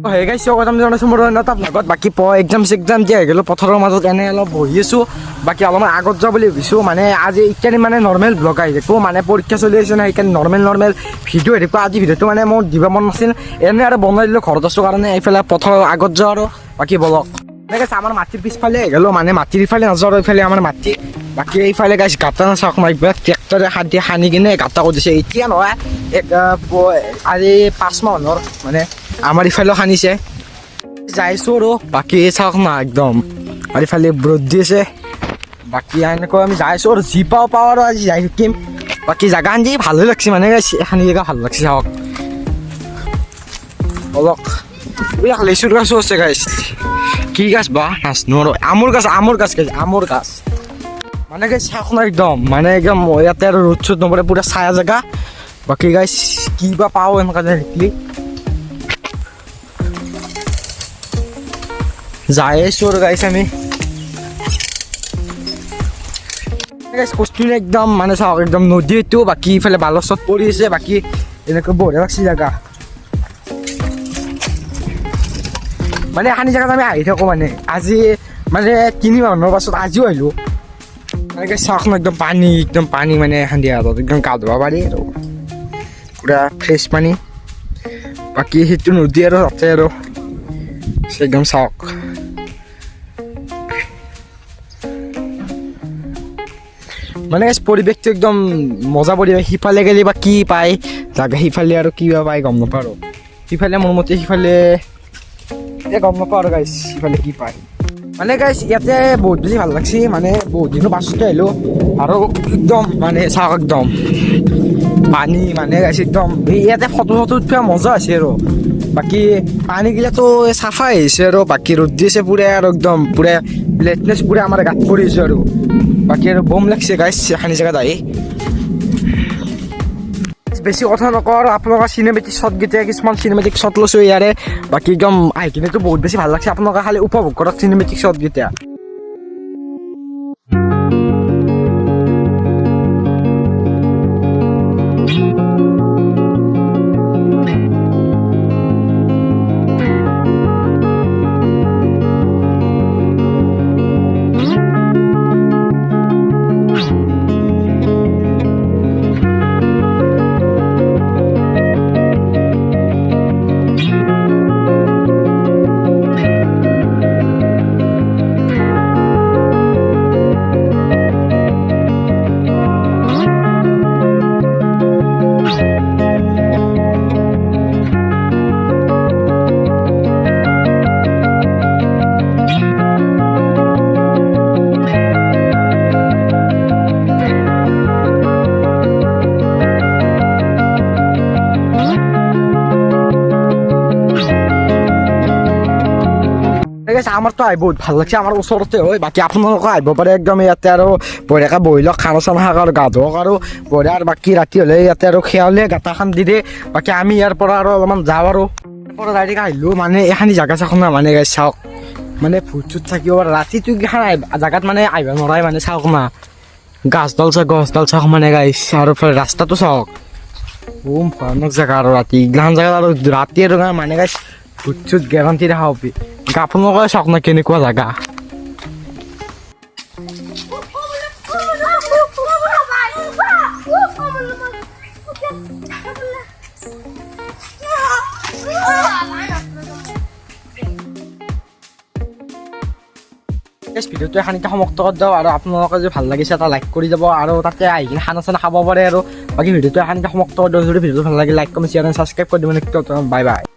হে গাইছ কথা জনাইছোঁ মোৰ এটা ব্লগত বাকী এক্সাম যে হৈ গ'ল পথাৰৰ মাজত এনে অলপ বহি আছোঁ বাকী অলপমান আগত যাওঁ বুলি ভাবিছোঁ মানে আজি ইত্যাদি মানে নৰ্মেল ব্লগ আহি থাকোঁ মানে পৰীক্ষা চলি আছে না সেইকাৰণে নৰ্মেল ভিডিঅ' আহি থাকোঁ আজি ভিডিঅ'টো মানে মোৰ দিব মন নাছিল এনে আৰু বনাই দিলোঁ ঘৰত আছোঁ কাৰণে এইফালে পথাৰৰ আগত যাওঁ আৰু বাকী বলক এনেকৈ আমাৰ মাটিৰ পিছফালে আহি গ'লোঁ মানে মাটিৰ ইফালে নাযাওঁ এইফালে আমাৰ মাটি বাকী এইফালে গাইছ গাঁতা চাওক মাৰিব ট্ৰেক্টৰে খান্দি কিনে গাঁতা কৰি দিছে এতিয়া নহয় আজি 5 মাহৰ মানে আমাৰ ইফালেও খান্দিছে যাইছোঁ আৰু বাকী চাওক না একদম আৰু ইফালে ৰ'দ দি আছে বাকী এনেকৈ আমি যাইছোঁ আৰু যি পাওঁ আৰু আজি যাই থাকিম বাকী জাগা আনি ভালেই লাগছে মানে খান্দি জেগা ভাল লাগছে চাওক অলপ লেচুৰ গাছো আছে গাইছ কি গাছ বা নাজানো আৰু আমৰ গাছ মানে গাইছ চাওক না একদম মানে একদম ইয়াতে আৰু ৰ'দ চ'দ নপৰে পুৰা ছায়া জেগা বাকী গাইছ কি বা পাওঁ এনেকুৱা দেখলি যাই আছোঁ আৰু গাইছ আমি কষ্টিনে একদম মানে চাওক একদম নদী এইটো বাকী ইফালে বালৰ চত পৰি আছে বাকী এনেকৈ বঢ়িয়া লাগছে জেগা মানে এখানি জেগাত আমি আহি থাকোঁ মানে আজি মানে 3 মাহৰ পাছত আজিও আহিলোঁ এনেকৈ চাওক না একদম পানী মানে এখান দিয়া একদম গা ধুব পাৰি আৰু পুৰা ফ্ৰেছ পানী বাকী সেইটো নদী আৰু তাতে আৰু একদম চাওক মানে পৰিৱেশটো একদম মজা পৰিৱেশ সিফালে গ'লে বা কি পায় জাগা সিফালে আৰু কি বা পায় গম নাপাওঁ আৰু সিফালে মোৰ মতে সিফালে গম নাপাওঁ আৰু গাইছ সিফালে কি পায় মানে গাইছ ইয়াতে বহুত বেছি ভাল লাগছে মানে বহুত দিনৰ পাছতে আহিলোঁ আৰু একদম মানে চাওক একদম পানী মানে গাইছ একদম ইয়াতে ফটো উঠোৱা মজা আছে আৰু বাকী পানীগিলাটো চাফাই আহিছে আৰু বাকী ৰ'দ দি আছে পুৰা আৰু একদম পুৰা লেটনেছ পুৰা আমাৰ গাত পৰিছে আৰু বাকী আৰু বম লাগছে গাইছ এখানি জেগাত আহি বেছি কথা নকওঁ আৰু আপোনালোকৰ চিনেমেটিক শ্বটকেইটা কিছুমান চিনেমেটিক শ্বট লৈছোঁ ইয়াৰে বাকী একদম আহি কিনেতো বহুত বেছি ভাল লাগছে আপোনালোকে খালি উপভোগ কৰক চিনেমেটিক শ্বটকেইটা আমাৰতো আহি বহুত ভাল লাগছে আমাৰ ওচৰতে হয় বাকী আপোনালোকে আহিব পাৰে একদম ইয়াতে আৰু বঢ়িয়াকৈ বহি লওক খানা চানা খাওক আৰু গা ধুৱক আৰু বঢ়িয়া আৰু বাকী ৰাতি হ'লে ইয়াতে আৰু খেয়ালে গাঁতাখান দি দিয়ে বাকী আমি ইয়াৰ পৰা আৰু অলপমান যাওঁ আৰু পৰা ডাইৰেক্ট আহিলোঁ মানে এখানি জেগা চাওক না মানে গাইছ চাওক মানে ভূত চুত থাকিব ৰাতিটো কেইখন জেগাত মানে আহিব নোৱাৰাই মানে চাওক না গছডাল চাওক মানে গাইছ আৰু ৰাস্তাটো চাওক বম ভয়ানক জেগা আৰু ৰাতি এইগিলাখান জেগাত আৰু ৰাতি আৰু মানে গাইছ ভূত চুত গেৰাণ্টি দেখা পাবি আপোনালোকে চাওক না কেনেকুৱা জেগা ভিডিঅ'টো এখানিতে সমাপ্ত কৰি দিওঁ আৰু আপোনালোকে যদি ভাল লাগিছে এটা লাইক কৰি যাব আৰু তাতে আহি কিনে খানা চানা খাব পাৰে আৰু বাকী ভিডিঅ'টো এখানিতে সমাপ্ত কৰি দিওঁ যদি ভিডিঅ'টো ভাল লাগে লাইক কমেণ্ট শ্বেয়াৰ ছাবস্ক্ৰাইব কৰি দিব বাই বাই